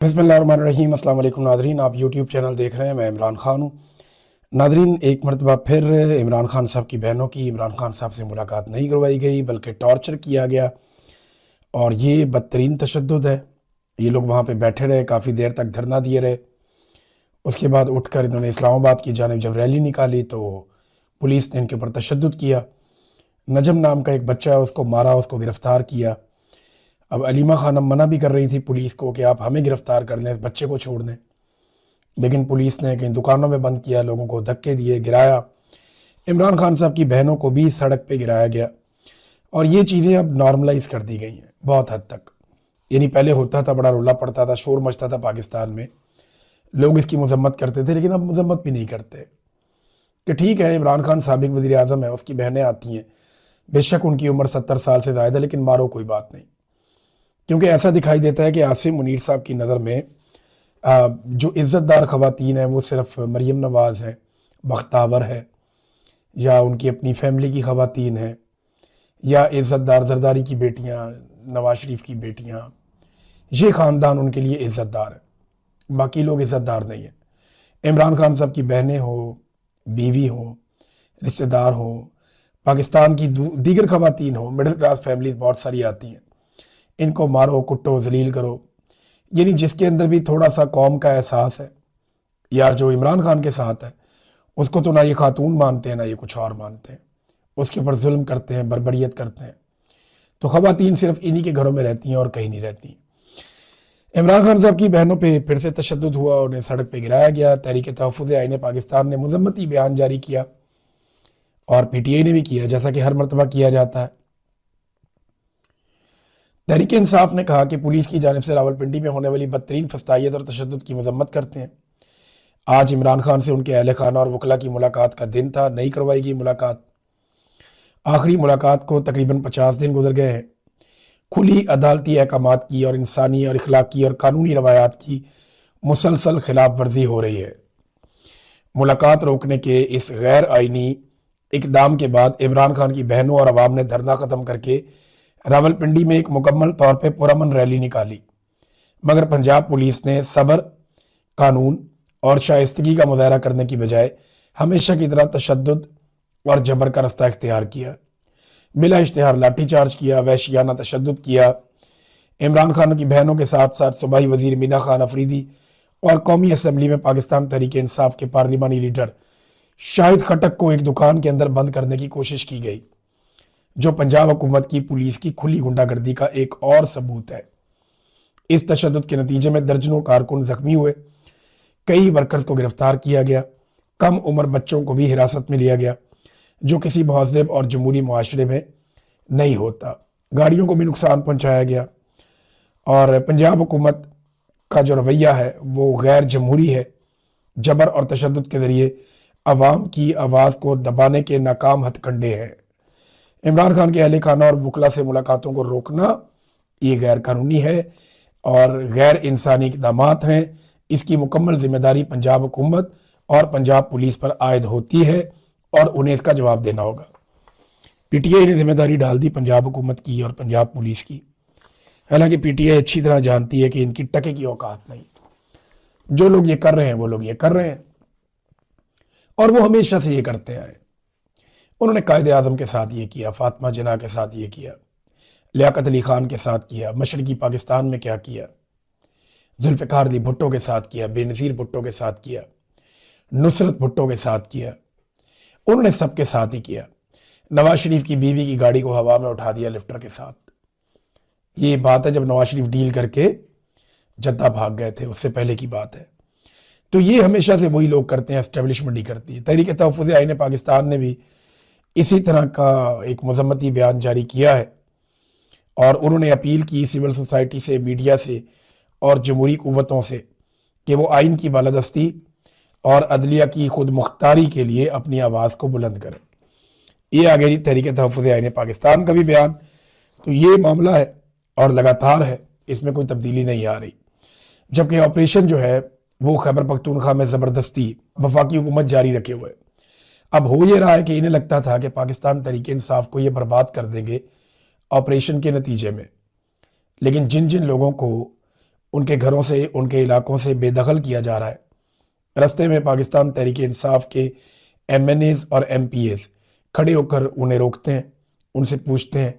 बिस्मिल्लाहिर्रहमानिर्रहीम। अस्सलाम वालेकुम नादरीन, आप यूट्यूब चैनल देख रहे हैं। मैं इमरान खान हूँ। नादरीन, एक मरतबा फिर इमरान खान साहब की बहनों की इमरान खान साहब से मुलाकात नहीं करवाई गई, बल्कि टॉर्चर किया गया। और ये बदतरीन तशद्दुद है। ये लोग वहाँ पे बैठे रहे, काफ़ी देर तक धरना दिए रहे। उसके बाद उठकर इन्होंने इस्लामाबाद की जानिब जब रैली निकाली तो पुलिस ने इनके ऊपर तशद्दुद किया। नजम नाम का एक बच्चा है, उसको मारा, उसको गिरफ़्तार किया। अब अलीमा खानम मना भी कर रही थी पुलिस को कि आप हमें गिरफ़्तार कर लें, इस बच्चे को छोड़ दें, लेकिन पुलिस ने कहीं दुकानों में बंद किया, लोगों को धक्के दिए, गिराया। इमरान खान साहब की बहनों को भी सड़क पे गिराया गया। और ये चीज़ें अब नॉर्मलाइज कर दी गई हैं बहुत हद तक। यानी पहले होता था, बड़ा रोला पड़ता था, शोर मचता था पाकिस्तान में, लोग इसकी मजम्मत करते थे, लेकिन अब मजम्मत भी नहीं करते। कि ठीक है, इमरान खान साबिक वज़ीर आज़म है, उसकी बहनें आती हैं, बेशक उनकी उम्र 70 साल से ज़्यादा है, लेकिन मारो कोई बात नहीं। क्योंकि ऐसा दिखाई देता है कि आसिम मुनीर साहब की नज़र में जो इज़्ज़तदार ख़वातीन हैं वो सिर्फ मरीम नवाज़ हैं, बख्तावर है, या उनकी अपनी फैमिली की ख़वातीन हैं, या इज़्ज़तदार जरदारी की बेटियां, नवाज शरीफ की बेटियां। ये ख़ानदान उनके लिए इज़्ज़तदार है, बाकी लोग इज़्ज़तदार नहीं हैं। इमरान खान साहब की बहनें हो, बीवी हो, रिश्तेदार हो, पाकिस्तान की दीगर ख़वातीन हो, मिडिल क्लास फैमिलीज बहुत सारी आती हैं, इनको मारो, कुटो, जलील करो। यानी जिसके अंदर भी थोड़ा सा कौम का एहसास है, यार जो इमरान खान के साथ है, उसको तो ना ये खातून मानते हैं ना ये कुछ और मानते हैं, उसके ऊपर जुल्म करते हैं, बर्बरियत करते हैं। तो ख़वातीन सिर्फ इन्हीं के घरों में रहती हैं और कहीं नहीं रहती। इमरान खान साहब की बहनों पे फिर से तशद्दुद हुआ, उन्हें सड़क पे गिराया गया। तहरीक तहफ़्फ़ुज़ आईन पाकिस्तान ने मज़म्मती बयान जारी किया और पीटीआई ने भी किया, जैसा कि हर मरतबा किया जाता है। तहरीक इंसाफ ने कहा कि पुलिस की जानिब से रावलपिंडी में होने वाली बदतरीन फस्तायत और तशद्दुद की मजम्मत करते हैं। आज इमरान खान से उनके अहल खाना और वकला की मुलाकात का दिन था, नहीं करवाई गई मुलाकात। आखिरी मुलाकात को तकरीबन 50 दिन गुजर गए हैं। खुली अदालती अहकामात की और इंसानी और इखलाकी और कानूनी रवायात की मुसलसल खिलाफ वर्जी हो रही है। मुलाकात रोकने के इस गैर आइनी इकदाम के बाद इमरान खान की बहनों और अवाम ने धरना ख़त्म करके रावलपिंडी में एक मुकम्मल तौर पर पुरअमन रैली निकाली। मगर पंजाब पुलिस ने सब्र, कानून और शाइस्तगी का मुजाहरा करने की बजाय हमेशा की तरह तशद्दुद और जबर का रास्ता इख्तियार किया। बिला इश्तिहार लाठीचार्ज किया, वहशियाना तशद्दुद किया। इमरान खान की बहनों के साथ साथ सूबाई वजीर मीना खान अफरीदी और कौमी असम्बली में पाकिस्तान तहरीक इंसाफ के पार्लिमानी लीडर शाहिद खटक को एक दुकान के अंदर बंद करने की कोशिश की गई, जो पंजाब हुकूमत की पुलिस की खुली गुंडागर्दी का एक और सबूत है। इस तशद्दुद के नतीजे में दर्जनों कारकुन जख्मी हुए, कई वर्कर्स को गिरफ्तार किया गया, कम उम्र बच्चों को भी हिरासत में लिया गया, जो किसी महज़ब और जमहूरी मुआशरे में नहीं होता। गाड़ियों को भी नुकसान पहुंचाया गया। और पंजाब हुकूमत का जो रवैया है वो गैर जमहूरी है, जबर और तशद्दुद के ज़रिए अवाम की आवाज़ को दबाने के नाकाम हथकंडे हैं। इमरान खान के अहले खाना और वकला से मुलाकातों को रोकना ये गैर कानूनी है और गैर इंसानी इक़दामात हैं। इसकी मुकम्मल जिम्मेदारी पंजाब हुकूमत और पंजाब पुलिस पर आयद होती है और उन्हें इसका जवाब देना होगा। पीटीआई ने जिम्मेदारी डाल दी पंजाब हुकूमत की और पंजाब पुलिस की। हालांकि पीटीआई अच्छी तरह जानती है कि इनकी टके की औकात नहीं। जो लोग ये कर रहे हैं वो लोग ये कर रहे हैं और वो हमेशा से ये करते आए। उन्होंने कायद आज़म के साथ ये किया, फातिमा जिन्ना के साथ ये किया, लियाकत अली खान के साथ किया, मशरकी पाकिस्तान में क्या किया, जुल्फ़िकार अली भुट्टो के साथ किया, बेनज़ीर भुट्टो के साथ किया, नुसरत भुट्टो के साथ किया। उन्होंने सबके साथ ही किया। नवाज शरीफ की बीवी की गाड़ी को हवा में उठा दिया लिफ्टर के साथ। ये बात है जब नवाज शरीफ डील करके जद्दा भाग गए थे, उससे पहले की बात है। तो ये हमेशा से वही लोग करते हैं, एस्टेब्लिशमेंट ही करती है। तहरीक तहफ़्फ़ुज़ आईन पाकिस्तान ने भी इसी तरह का एक मजम्मती बयान जारी किया है और उन्होंने अपील की सिविल सोसाइटी से, मीडिया से और जमहूरी क़ुव्वतों से कि वो आइन की बालादस्ती और अदलिया की खुद मुख्तारी के लिए अपनी आवाज़ को बुलंद करें। ये आ गई तहरीक तहफ़्फ़ुज़ आईन पाकिस्तान का भी बयान। तो ये मामला है और लगातार है, इसमें कोई तब्दीली नहीं आ रही। जबकि ऑपरेशन जो है वो खैबर पख्तूनख्वा में ज़बरदस्ती वफाकी हुकूमत जारी रखे हुए। अब हो ये रहा है कि इन्हें लगता था कि पाकिस्तान तहरीक इंसाफ को ये बर्बाद कर देंगे ऑपरेशन के नतीजे में, लेकिन जिन जिन लोगों को ان کے گھروں سے ان کے علاقوں سے بے دخل کیا جا رہا ہے۔ رستے میں پاکستان تحریک انصاف کے ایم این ایز اور ایم پی ایز کھڑے ہو کر انہیں روکتے ہیں، ان سے پوچھتے ہیں،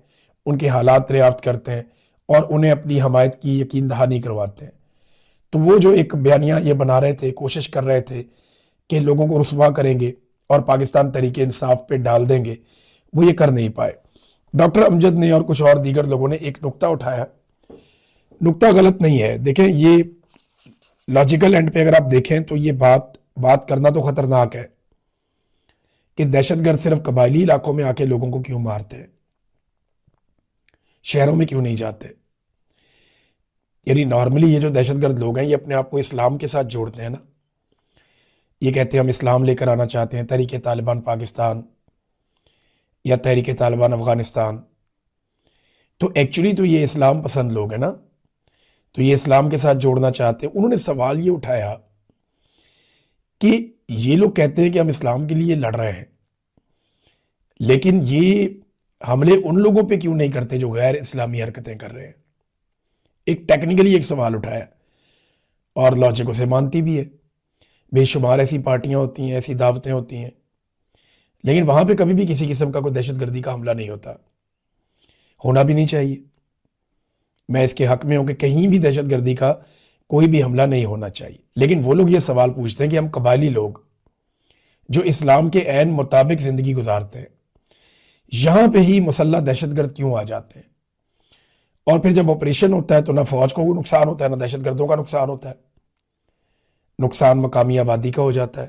ان کے حالات دریافت کرتے ہیں اور انہیں اپنی حمایت کی یقین دہانی کرواتے ہیں۔ تو وہ جو ایک بیانیہ یہ بنا رہے تھے، کوشش کر رہے تھے کہ لوگوں کو رسوا کریں گے اور پاکستان تحریک انصاف پہ ڈال دیں گے، وہ یہ کر نہیں پائے۔ ڈاکٹر امجد نے اور کچھ اور دیگر لوگوں نے ایک نقطہ اٹھایا، نقطہ غلط نہیں ہے، دیکھیں یہ لاجیکل اینڈ پہ اگر آپ دیکھیں تو یہ بات کرنا تو خطرناک ہے کہ دہشت گرد صرف قبائلی علاقوں میں آ کے لوگوں کو کیوں مارتے ہیں، شہروں میں کیوں نہیں جاتے؟ یعنی نارملی یہ جو دہشت گرد لوگ ہیں یہ اپنے آپ کو اسلام کے ساتھ جوڑتے ہیں نا، یہ کہتے ہیں ہم اسلام لے کر آنا چاہتے ہیں، تحریک طالبان پاکستان یا تحریک طالبان افغانستان، تو ایکچولی تو یہ اسلام پسند لوگ ہیں نا، تو یہ اسلام کے ساتھ جوڑنا چاہتے ہیں۔ انہوں نے سوال یہ اٹھایا کہ یہ لوگ کہتے ہیں کہ ہم اسلام کے لیے لڑ رہے ہیں، لیکن یہ حملے ان لوگوں پہ کیوں نہیں کرتے جو غیر اسلامی حرکتیں کر رہے ہیں؟ ایک ٹیکنیکلی ایک سوال اٹھایا اور لاجک اسے مانتی بھی ہے، بے شمار ایسی پارٹیاں ہوتی ہیں، ایسی دعوتیں ہوتی ہیں، لیکن وہاں پہ کبھی بھی کسی قسم کا کوئی دہشت گردی کا حملہ نہیں ہوتا، ہونا بھی نہیں چاہیے۔ میں اس کے حق میں ہوں کہ کہیں بھی دہشت گردی کا کوئی بھی حملہ نہیں ہونا چاہیے، لیکن وہ لوگ یہ سوال پوچھتے ہیں کہ ہم قبائلی لوگ جو اسلام کے عین مطابق زندگی گزارتے ہیں، یہاں پہ ہی مسلح دہشت گرد کیوں آ جاتے ہیں؟ اور پھر جب آپریشن ہوتا ہے تو نہ فوج کو نقصان ہوتا ہے نہ دہشت گردوں کا نقصان ہوتا ہے، نقصان مقامی آبادی کا ہو جاتا ہے،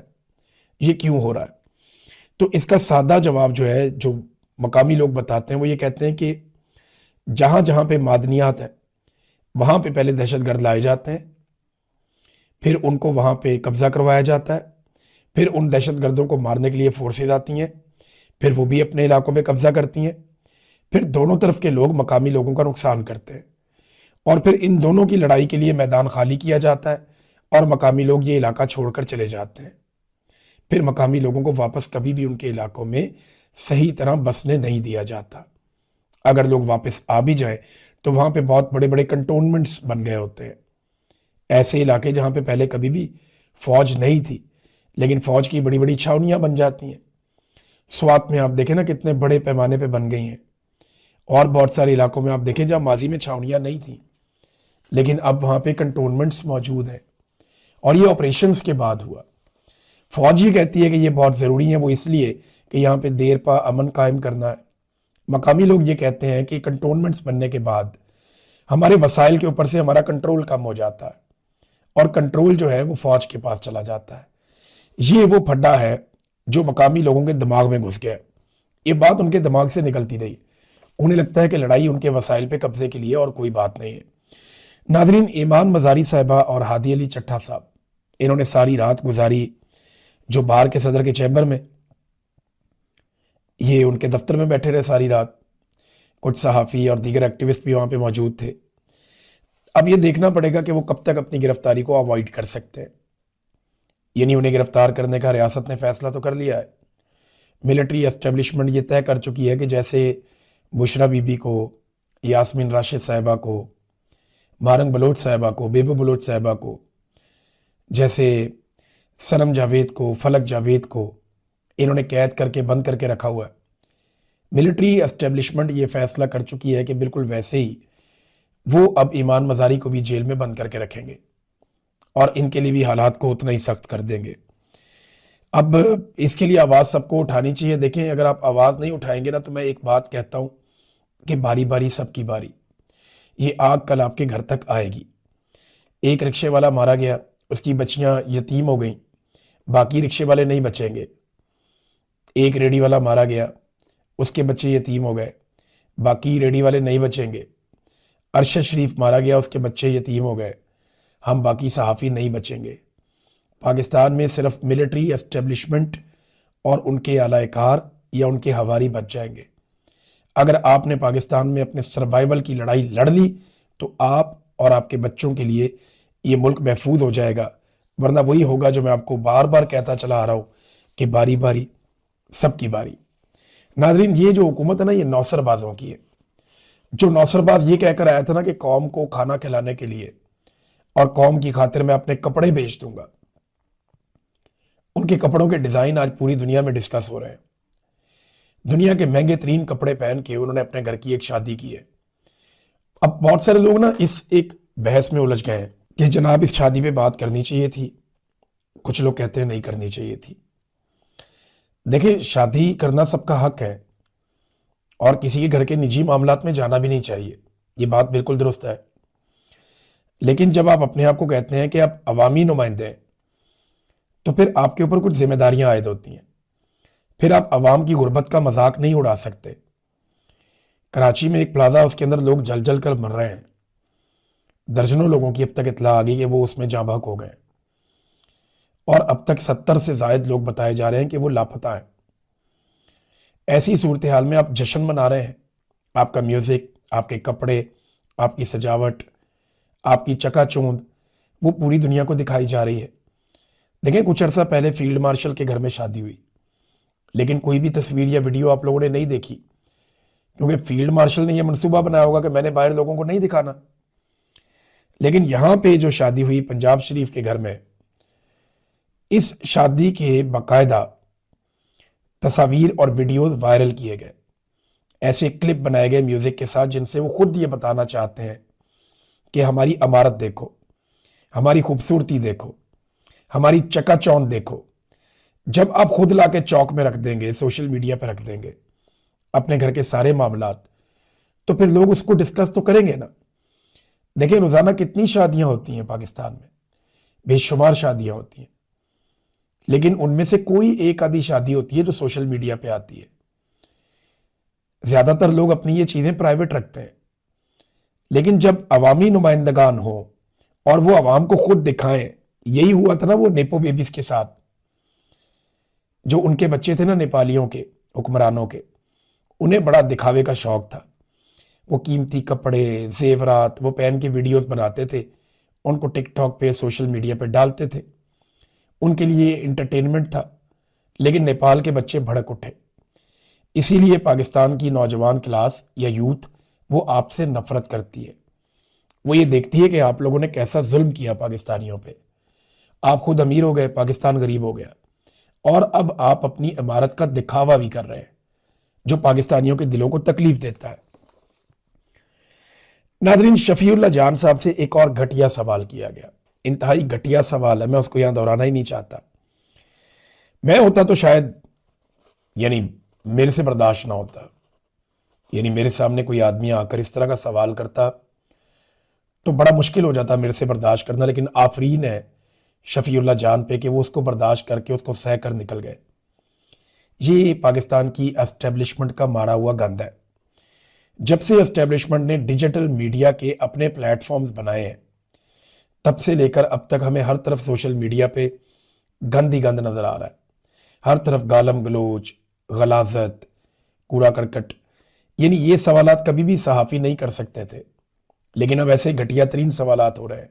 یہ کیوں ہو رہا ہے؟ تو اس کا سادہ جواب جو ہے، جو مقامی لوگ بتاتے ہیں، وہ یہ کہتے ہیں کہ جہاں جہاں پہ معدنیات ہیں وہاں پہ پہلے دہشت گرد لائے جاتے ہیں، پھر ان کو وہاں پہ قبضہ کروایا جاتا ہے، پھر ان دہشت گردوں کو مارنے کے لیے فورسز آتی ہیں، پھر وہ بھی اپنے علاقوں میں قبضہ کرتی ہیں، پھر دونوں طرف کے لوگ مقامی لوگوں کا نقصان کرتے ہیں، اور پھر ان دونوں کی لڑائی کے لیے میدان خالی کیا جاتا ہے اور مقامی لوگ یہ علاقہ چھوڑ کر چلے جاتے ہیں۔ پھر مقامی لوگوں کو واپس کبھی بھی ان کے علاقوں میں صحیح طرح بسنے نہیں دیا جاتا۔ اگر لوگ واپس آ بھی جائیں تو وہاں پہ بہت بڑے بڑے کنٹونمنٹس بن گئے ہوتے ہیں، ایسے علاقے جہاں پہ پہلے کبھی بھی فوج نہیں تھی لیکن فوج کی بڑی بڑی چھاونیاں بن جاتی ہیں۔ سوات میں آپ دیکھیں نا کتنے بڑے پیمانے پہ بن گئی ہیں، اور بہت سارے علاقوں میں آپ دیکھیں جہاں ماضی میں چھاونیاں نہیں تھیں لیکن اب وہاں پہ کنٹونمنٹس موجود ہیں، اور یہ آپریشنز کے بعد ہوا۔ فوج یہ کہتی ہے کہ یہ بہت ضروری ہے، وہ اس لیے کہ یہاں پہ دیر پا امن قائم کرنا ہے۔ مقامی لوگ یہ کہتے ہیں کہ کنٹونمنٹس بننے کے بعد ہمارے وسائل کے اوپر سے ہمارا کنٹرول کم ہو جاتا ہے، اور کنٹرول جو ہے وہ فوج کے پاس چلا جاتا ہے۔ یہ وہ پھڈا ہے جو مقامی لوگوں کے دماغ میں گھس گیا ہے، یہ بات ان کے دماغ سے نکلتی نہیں، انہیں لگتا ہے کہ لڑائی ان کے وسائل پہ قبضے کے لیے اور کوئی بات نہیں ہے۔ ناظرین، ایمان مزاری صاحبہ اور ہادی علی چٹھا صاحب، انہوں نے ساری رات گزاری جو بار کے صدر کے چیمبر میں، یہ ان کے دفتر میں بیٹھے رہے ساری رات، کچھ صحافی اور دیگر ایکٹیوسٹ بھی وہاں پہ موجود تھے۔ اب یہ دیکھنا پڑے گا کہ وہ کب تک اپنی گرفتاری کو اوائڈ کر سکتے ہیں، یعنی انہیں گرفتار کرنے کا ریاست نے فیصلہ تو کر لیا ہے، ملٹری اسٹیبلشمنٹ یہ طے کر چکی ہے کہ جیسے بشرا بی بی کو، یاسمین راشد صاحبہ کو، مارنگ بلوچ صاحبہ کو، بیبو بلوچ صاحبہ کو، جیسے سنم جاوید کو، فلک جاوید کو انہوں نے قید کر کے بند کر کے رکھا ہوا ہے۔ ملٹری اسٹیبلشمنٹ یہ فیصلہ کر چکی ہے کہ بالکل ویسے ہی وہ اب ایمان مزاری کو بھی جیل میں بند کر کے رکھیں گے اور ان کے لیے بھی حالات کو اتنا ہی سخت کر دیں گے۔ اب اس کے لیے آواز سب کو اٹھانی چاہیے۔ دیکھیں، اگر آپ آواز نہیں اٹھائیں گے نا تو میں ایک بات کہتا ہوں کہ باری باری سب کی باری، یہ آگ کل آپ کے گھر تک آئے گی۔ ایک رکشے والا مارا گیا، اس کی بچیاں یتیم ہو گئیں، باقی رکشے والے نہیں بچیں گے۔ ایک ریڑھی والا مارا گیا، اس کے بچے یتیم ہو گئے، باقی ریڑھی والے نہیں بچیں گے۔ ارشد شریف مارا گیا، اس کے بچے یتیم ہو گئے، ہم باقی صحافی نہیں بچیں گے۔ پاکستان میں صرف ملٹری اسٹیبلشمنٹ اور ان کے اعلی کار یا ان کے ہواری بچ جائیں گے۔ اگر آپ نے پاکستان میں اپنے سروائیول کی لڑائی لڑ لی تو آپ اور آپ کے بچوں کے لیے یہ ملک محفوظ ہو جائے گا، ورنہ وہی ہوگا جو میں آپ کو بار بار کہتا چلا آ رہا ہوں کہ باری باری سب کی باری۔ ناظرین، یہ جو حکومت ہے نا، یہ نوسر بازوں کی ہے۔ جو نوسر باز یہ کہہ کر آیا تھا نا کہ قوم کو کھانا کھلانے کے لیے اور قوم کی خاطر میں اپنے کپڑے بیچ دوں گا. ان کے کپڑوں کے ڈیزائن آج پوری دنیا میں ڈسکس ہو رہے ہیں. دنیا کے مہنگے ترین کپڑے پہن کے انہوں نے اپنے گھر کی ایک شادی کی ہے. اب بہت سارے لوگ نا اس ایک بحث میں الجھ گئے ہیں کہ جناب اس شادی پہ بات کرنی چاہیے تھی. کچھ لوگ کہتے ہیں نہیں کرنی چاہیے تھی. دیکھیں، شادی کرنا سب کا حق ہے اور کسی کے گھر کے نجی معاملات میں جانا بھی نہیں چاہیے. یہ بات بالکل درست ہے. لیکن جب آپ اپنے آپ کو کہتے ہیں کہ آپ عوامی نمائندے ہیں تو پھر آپ کے اوپر کچھ ذمہ داریاں عائد ہوتی ہیں. پھر آپ عوام کی غربت کا مذاق نہیں اڑا سکتے. کراچی میں ایک پلازا، اس کے اندر لوگ جل جل کر مر رہے ہیں. درجنوں لوگوں کی اب تک اطلاع آ گئی کہ وہ اس میں جاں بحق ہو گئے اور اب تک 70 سے زائد لوگ بتائے جا رہے ہیں کہ وہ لاپتہ ہیں. ایسی صورتحال میں آپ جشن منا رہے ہیں. آپ کا میوزک، آپ کے کپڑے، آپ کی سجاوٹ، آپ کی چکا چوند وہ پوری دنیا کو دکھائی جا رہی ہے. دیکھیں، کچھ عرصہ پہلے فیلڈ مارشل کے گھر میں شادی ہوئی، لیکن کوئی بھی تصویر یا ویڈیو آپ لوگوں نے نہیں دیکھی، کیونکہ فیلڈ مارشل نے یہ منصوبہ بنایا ہوگا کہ میں نے باہر لوگوں کو نہیں دکھانا. لیکن یہاں پہ جو شادی ہوئی پنجاب شریف کے گھر میں، اس شادی کے باقاعدہ تصاویر اور ویڈیوز وائرل کیے گئے. ایسے کلپ بنائے گئے میوزک کے ساتھ جن سے وہ خود یہ بتانا چاہتے ہیں کہ ہماری عمارت دیکھو، ہماری خوبصورتی دیکھو، ہماری چکا چوند دیکھو. جب آپ خود لا کے چوک میں رکھ دیں گے، سوشل میڈیا پہ رکھ دیں گے اپنے گھر کے سارے معاملات، تو پھر لوگ اس کو ڈسکس تو کریں گے نا. دیکھیں، روزانہ کتنی شادیاں ہوتی ہیں پاکستان میں، بے شمار شادیاں ہوتی ہیں، لیکن ان میں سے کوئی ایک آدھی شادی ہوتی ہے جو سوشل میڈیا پہ آتی ہے. زیادہ تر لوگ اپنی یہ چیزیں پرائیویٹ رکھتے ہیں. لیکن جب عوامی نمائندگان ہوں اور وہ عوام کو خود دکھائیں، یہی ہوا تھا نا وہ نیپو بیبیز کے ساتھ. جو ان کے بچے تھے نا نیپالیوں کے حکمرانوں کے، انہیں بڑا دکھاوے کا شوق تھا. وہ قیمتی کپڑے، زیورات وہ پہن کے ویڈیوز بناتے تھے، ان کو ٹک ٹاک پہ، سوشل میڈیا پہ ڈالتے تھے. ان کے لیے انٹرٹینمنٹ تھا. لیکن نیپال کے بچے بھڑک اٹھے. اسی لیے پاکستان کی نوجوان کلاس یا یوتھ وہ آپ سے نفرت کرتی ہے. وہ یہ دیکھتی ہے کہ آپ لوگوں نے کیسا ظلم کیا پاکستانیوں پہ. آپ خود امیر ہو گئے، پاکستان غریب ہو گیا، اور اب آپ اپنی عمارت کا دکھاوا بھی کر رہے ہیں جو پاکستانیوں کے دلوں کو تکلیف دیتا ہے. ناظرین، شفیع اللہ جان صاحب سے ایک اور گھٹیا سوال کیا گیا. انتہائی گھٹیا سوال ہے، میں اس کو یہاں دہرانا ہی نہیں چاہتا. میں ہوتا تو شاید میرے سے برداشت نہ ہوتا. میرے سامنے کوئی آدمی آ کر اس طرح کا سوال کرتا تو بڑا مشکل ہو جاتا میرے سے برداشت کرنا. لیکن آفرین ہے شفیع اللہ جان پہ کہ وہ اس کو برداشت کر کے اس کو سہ کر نکل گئے. یہ پاکستان کی اسٹیبلشمنٹ کا مارا ہوا گند ہے. جب سے اسٹیبلشمنٹ نے ڈیجیٹل میڈیا کے اپنے پلیٹ فارمز بنائے ہیں، تب سے لے کر اب تک ہمیں ہر طرف سوشل میڈیا پہ گند ہی گند نظر آ رہا ہے. ہر طرف گالم گلوچ، غلاظت، کوڑا کرکٹ. یہ سوالات کبھی بھی صحافی نہیں کر سکتے تھے، لیکن اب ایسے گھٹیا ترین سوالات ہو رہے ہیں.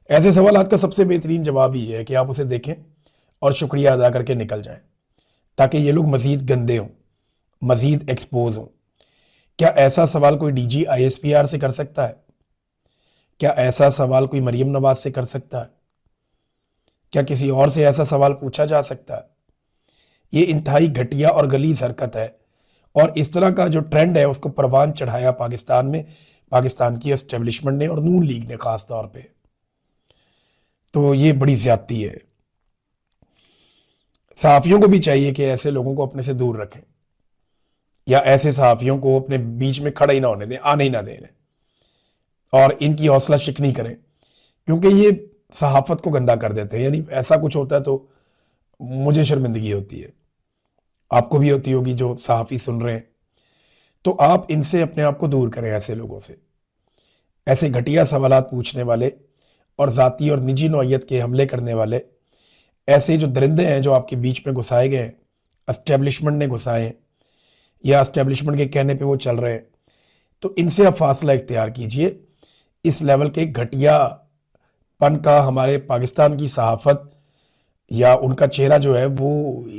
ایسے سوالات کا سب سے بہترین جواب یہ ہے کہ آپ اسے دیکھیں اور شکریہ ادا کر کے نکل جائیں، تاکہ یہ لوگ مزید گندے ہوں، مزید ایکسپوز ہوں. کیا ایسا سوال کوئی D G I S P R سے کر سکتا ہے؟ کیا ایسا سوال کوئی مریم نواز سے کر سکتا ہے؟ کیا کسی اور سے ایسا سوال پوچھا جا سکتا ہے؟ یہ انتہائی گھٹیا اور غلیظ حرکت ہے، اور اس طرح کا جو ٹرینڈ ہے اس کو پروان چڑھایا پاکستان میں پاکستان کی اسٹیبلشمنٹ نے اور نون لیگ نے خاص طور پہ. تو یہ بڑی زیادتی ہے. صحافیوں کو بھی چاہیے کہ ایسے لوگوں کو اپنے سے دور رکھیں، یا ایسے صحافیوں کو اپنے بیچ میں کھڑا ہی نہ ہونے دیں، آنے ہی نہ دیں، اور ان کی حوصلہ شکنی کریں، کیونکہ یہ صحافت کو گندا کر دیتے ہیں. ایسا کچھ ہوتا ہے تو مجھے شرمندگی ہوتی ہے، آپ کو بھی ہوتی ہوگی جو صحافی سن رہے ہیں. تو آپ ان سے اپنے آپ کو دور کریں، ایسے لوگوں سے. ایسے گھٹیا سوالات پوچھنے والے اور ذاتی اور نجی نوعیت کے حملے کرنے والے، ایسے جو درندے ہیں جو آپ کے بیچ میں گھسائے گئے ہیں، اسٹیبلشمنٹ نے گھسائے ہیں یا اسٹیبلشمنٹ کے کہنے پہ وہ چل رہے ہیں، تو ان سے آپ فاصلہ اختیار کیجئے. اس لیول کے گھٹیا پن کا ہمارے پاکستان کی صحافت یا ان کا چہرہ جو ہے وہ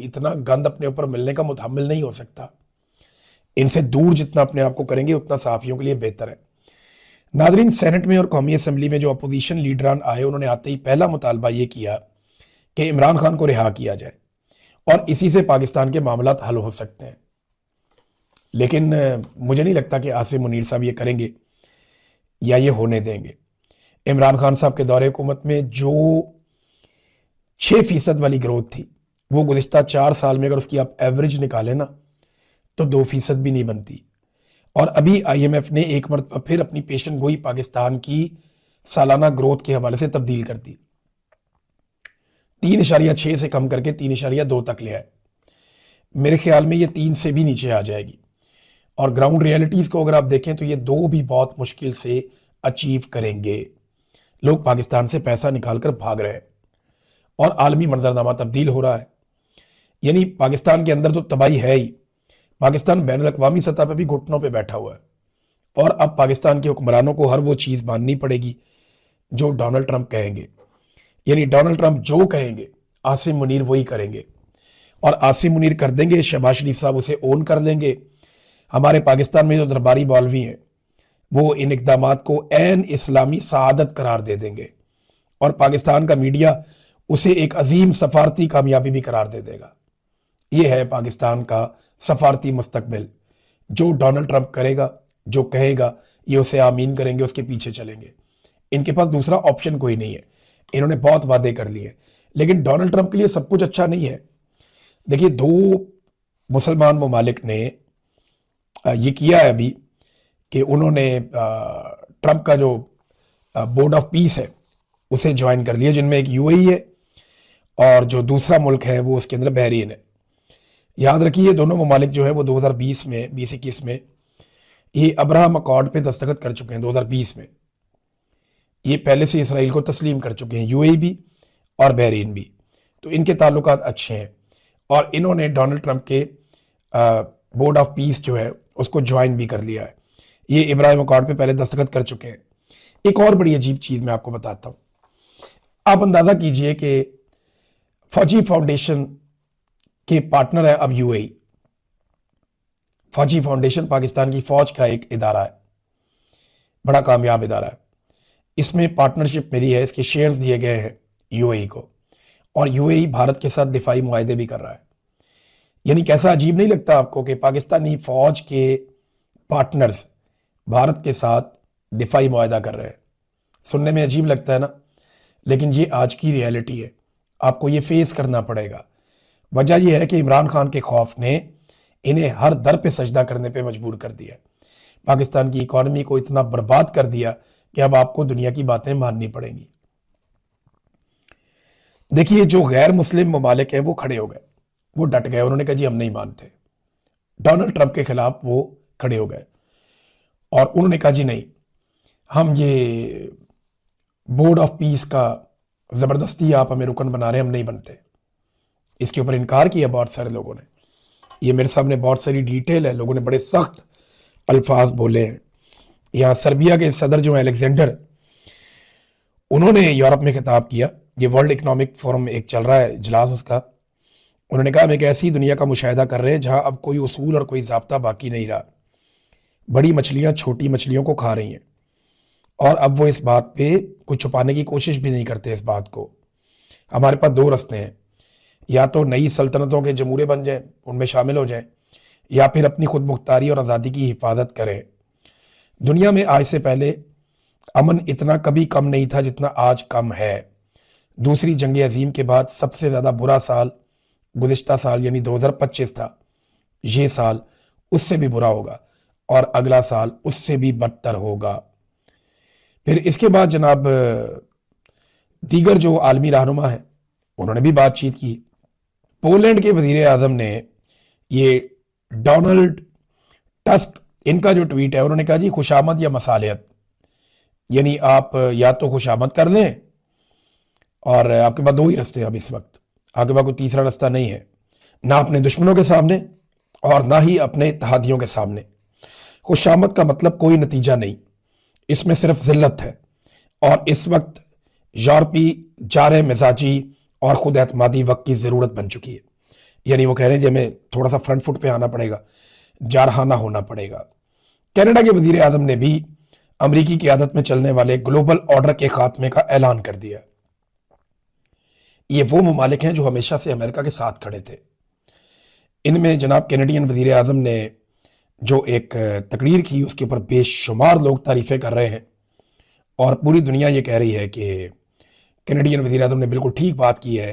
اتنا گند اپنے اوپر ملنے کا متحمل نہیں ہو سکتا. ان سے دور جتنا اپنے آپ کو کریں گے اتنا صحافیوں کے لیے بہتر ہے. नादरीन, सेनेट में और कौमी असम्बली में जो अपोजिशन लीडरान आए, उन्होंने आते ही पहला मुतालबा ये किया कि इमरान खान को रिहा किया जाए और इसी से पाकिस्तान के मामलात हल हो सकते हैं। लेकिन मुझे नहीं लगता कि आसिम मुनीर साहब ये करेंगे या ये होने देंगे। इमरान खान साहब के दौरे हुकूमत में जो 6% वाली ग्रोथ थी, वो गुज़िश्ता 4 साल में अगर उसकी आप एवरेज निकालें ना, तो 2% भी नहीं बनती। और अभी IMF ने एक मरतबा फिर अपनी पेशन गोई पाकिस्तान की सालाना ग्रोथ के हवाले से तब्दील कर दी, 3.6 से कम करके 3.2 तक ले आए। मेरे ख्याल में ये 3 से भी नीचे आ जाएगी। और ग्राउंड रियलिटीज़ को अगर आप देखें तो ये 2 भी बहुत मुश्किल से अचीव करेंगे। लोग पाकिस्तान से पैसा निकाल कर भाग रहे हैं और आलमी मंजरनामा तब्दील हो रहा है। यानी पाकिस्तान के अंदर तो तबाही है ही, पाकिस्तान बैन अवी सतह पर भी घुटनों पे बैठा हुआ है। और अब पाकिस्तान के हुक्मरानों को हर वो चीज़ माननी पड़ेगी जो डोनाल्ड ट्रंप कहेंगे। यानी डोनाल्ड ट्रंप जो कहेंगे आसिम मुनीर वही करेंगे, और आसिम मुनीर कर देंगे, शहबाज शरीफ साहब उसे ओन कर लेंगे। हमारे पाकिस्तान में जो दरबारी मौलवी हैं वो इन इकदामात को ऐन इस्लामी सआदत करार दे देंगे, और पाकिस्तान का मीडिया उसे एक अजीम सफारती कामयाबी भी करार दे देगा। ये है पाकिस्तान का सफारती मुस्तकबिल। जो डोनाल्ड ट्रंप करेगा, जो कहेगा, ये उसे आमीन करेंगे, उसके पीछे चलेंगे। इनके पास दूसरा ऑप्शन कोई नहीं है। इन्होंने बहुत वादे कर लिए, लेकिन डोनाल्ड ट्रंप के लिए सब कुछ अच्छा नहीं है। देखिए, 2 मुसलमान ममालिक ने ये किया है अभी कि उन्होंने ट्रंप का जो बोर्ड ऑफ पीस है उसे ज्वाइन कर लिया, जिनमें एक UAE है और जो दूसरा मुल्क है वो उसके अंदर बहरीन है। याद रखिए, दोनों ममालिक जो है वो 2020 में 2021 में ये अब्राहम अकॉर्ड पे दस्तखत कर चुके हैं। 2020 में ये पहले से इसराइल को तस्लीम कर चुके हैं, UAE भी और बहरीन भी। तो इनके ताल्लुकात अच्छे हैं और इन्होंने डोनाल्ड ट्रंप के बोर्ड ऑफ पीस जो है उसको ज्वाइन भी कर लिया है। ये इब्राहिम अकॉर्ड पे पहले दस्तखत कर चुके हैं। एक और बड़ी अजीब चीज़ मैं आपको बताता हूँ। आप अंदाज़ा कीजिए कि फौजी फाउंडेशन के पार्टनर है अब UAE। फौजी फाउंडेशन पाकिस्तान की फ़ौज का एक इदारा है, बड़ा कामयाब इदारा है। इसमें पार्टनरशिप मिली है, इसके शेयर्स दिए गए हैं UAE को, और UAE भारत के साथ दिफाई मुआहदे भी कर रहा है। यानी कैसा अजीब नहीं लगता आपको कि पाकिस्तानी फ़ौज के पार्टनर्स भारत के साथ दिफाई मुआहदा कर रहे हैं? सुनने में अजीब लगता है ना, लेकिन ये आज की रियलिटी है। आपको ये फेस करना पड़ेगा। वजह यह है कि इमरान खान के खौफ ने इन्हें हर दर पे सजदा करने पे मजबूर कर दिया। पाकिस्तान की इकॉनमी को इतना बर्बाद कर दिया कि अब आपको दुनिया की बातें माननी पड़ेंगी। देखिए, जो गैर मुस्लिम ममालिक हैं वो खड़े हो गए, वो डट गए। उन्होंने कहा जी हम नहीं मानते। डोनाल्ड ट्रंप के खिलाफ वो खड़े हो गए और उन्होंने कहा जी नहीं, हम ये बोर्ड ऑफ पीस का ज़बरदस्ती आप हमें रुकन बना रहे हैं, हम नहीं बनते। इसके ऊपर इनकार किया बहुत सारे लोगों ने। ये मेरे सामने बहुत सारी डिटेल है, लोगों ने बड़े सख्त अल्फाज बोले हैं। यहाँ सर्बिया के सदर जो है अलेक्जेंडर, उन्होंने यूरोप में खिताब किया। ये वर्ल्ड इकोनॉमिक फोरम एक चल रहा है इजलास उसका। उन्होंने कहा हम एक ऐसी दुनिया का मुशाहिदा कर रहे हैं जहाँ अब कोई उसूल और कोई ज़ाब्ता बाकी नहीं रहा। बड़ी मछलियाँ छोटी मछलियों को खा रही हैं और अब वो इस बात पे कुछ छुपाने की कोशिश भी नहीं करते इस बात को। हमारे पास 2 रास्ते हैं, या तो नई सल्तनतों के जमूरे बन जाएं, उनमें शामिल हो जाएं, या फिर अपनी खुद मुख्तारी और आज़ादी की हिफाजत करें। दुनिया में आज से पहले अमन इतना कभी कम नहीं था जितना आज कम है। दूसरी जंग अजीम के बाद सबसे ज़्यादा बुरा साल गुज़िश्ता साल यानी 2025 था। ये साल उससे भी बुरा होगा और अगला साल उससे भी बदतर होगा। फिर इसके बाद जनाब दीगर जो आलमी रहनुमा है उन्होंने भी बातचीत की। पोलैंड के वजीर आज़म ने ये डोनाल्ड टस्क, इनका जो ट्वीट है, उन्होंने कहा जी खुशामद या मसालियत, यानी आप या तो खुशामद कर लें और आपके पास 2 ही रास्ते हैं अब इस वक्त, आपके पास कोई तीसरा रास्ता नहीं है, ना अपने दुश्मनों के सामने और ना ही अपने इत्तेहादियों के सामने। खुशामद का मतलब कोई नतीजा नहीं, इसमें सिर्फ जिल्लत है। और इस वक्त यूरोपी जारे मिजाजी और खुद एतमादी वक्त की ज़रूरत बन चुकी है। यानी वो कह रहे हैं कि हमें थोड़ा सा फ्रंट फुट पे आना पड़ेगा, जारहाना होना पड़ेगा। कनाडा के वजीर आज़म ने भी अमरीकी क़यादत में चलने वाले ग्लोबल ऑर्डर के खात्मे का ऐलान कर दिया। ये वो ममालिक हैं जो हमेशा से अमेरिका के साथ खड़े थे। इनमें जनाब कैनेडियन वज़ीर आज़म ने जो एक तकरीर की उसके ऊपर बेशुमार लोग तारीफ़ें कर रहे हैं और पूरी दुनिया ये कह रही है कि कैनेडियन वज़ीर आज़म ने बिल्कुल ठीक बात की है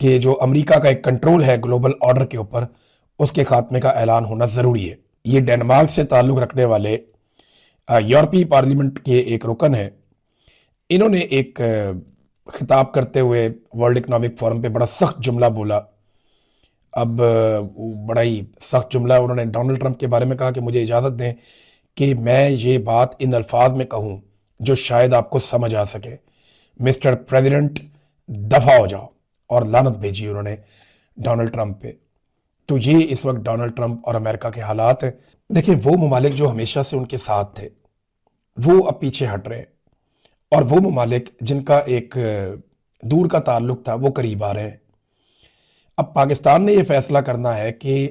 कि जो अमेरिका का एक कंट्रोल है ग्लोबल ऑर्डर के ऊपर, उसके खात्मे का ऐलान होना ज़रूरी है। ये डेनमार्क से ताल्लुक़ रखने वाले यूरोपीय पार्लियामेंट के एक रुकन हैं। इन्होंने एक खिताब करते हुए वर्ल्ड इकनॉमिक फोरम पे बड़ा सख्त जुमला बोला। अब बड़ा ही सख्त जुमला उन्होंने डोनाल्ड ट्रंप के बारे में कहा कि मुझे इजाज़त दें कि मैं ये बात इन अल्फाज में कहूँ जो शायद आपको समझ आ सके। मिस्टर प्रेसिडेंट दफ़ा हो जाओ, और लानत भेजी उन्होंने डोनाल्ड ट्रंप पे। तो ये इस वक्त डोनाल्ड ट्रंप और अमेरिका के हालात हैं। देखिए, वो ममालिक जो हमेशा से उनके साथ थे वो अब पीछे हट रहे हैं, और वो ममालिक जिनका एक दूर का ताल्लुक था वो करीब आ रहे हैं। अब पाकिस्तान ने ये फ़ैसला करना है कि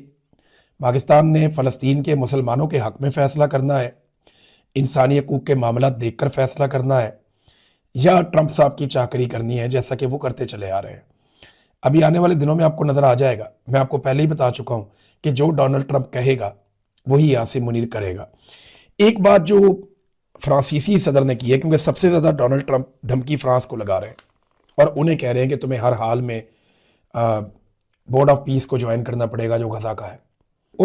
पाकिस्तान ने फ़लस्तीन के मुसलमानों के हक़ में फ़ैसला करना है, इंसानी हकूक़ के मामला देखकर फ़ैसला करना है, या ट्रंप साहब की चाकरी करनी है जैसा कि वो करते चले आ रहे हैं। अभी आने वाले दिनों में आपको नज़र आ जाएगा। मैं आपको पहले ही बता चुका हूँ कि जो डोनाल्ड ट्रंप कहेगा वही यासिन मुनीर करेगा। एक बात जो फ्रांसीसी सदर ने की है, क्योंकि सबसे ज़्यादा डोनाल्ड ट्रंप धमकी फ्रांस को लगा रहे हैं और उन्हें कह रहे हैं कि तुम्हें हर हाल में बोर्ड ऑफ पीस को ज्वाइन करना पड़ेगा जो गजा का है।